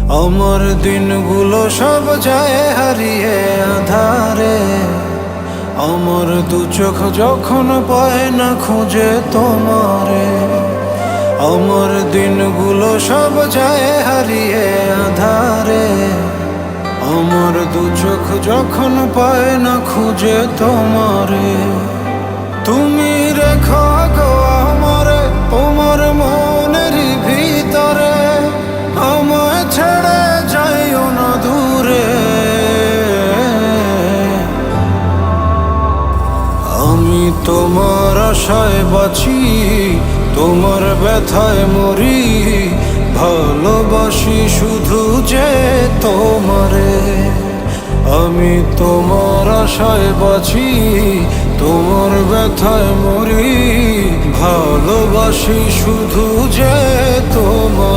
আমার দিনগুলো সব যায় হারিয়ে আধারে, আমার দু চোখ যখন পায় না খুঁজে তোমারে। আমার দিনগুলো সব যায় হারিয়ে আধারে, আমার দু চোখ যখন পায় না খুঁজে তোমারে। তুমি রেখো গো আমারে তোমার মনের ভিতরে, আমায় ছেড়ে যাইও না দূরে। আমি তোমার আশায় বাঁচি, তোমার ব্যথায় মরি, ভালোবাসি শুধু যে তোমারে। আমি তোমার আশায় বাঁচি, তোমার ব্যথায় মরি, ভালোবাসি শুধু যে তোমার।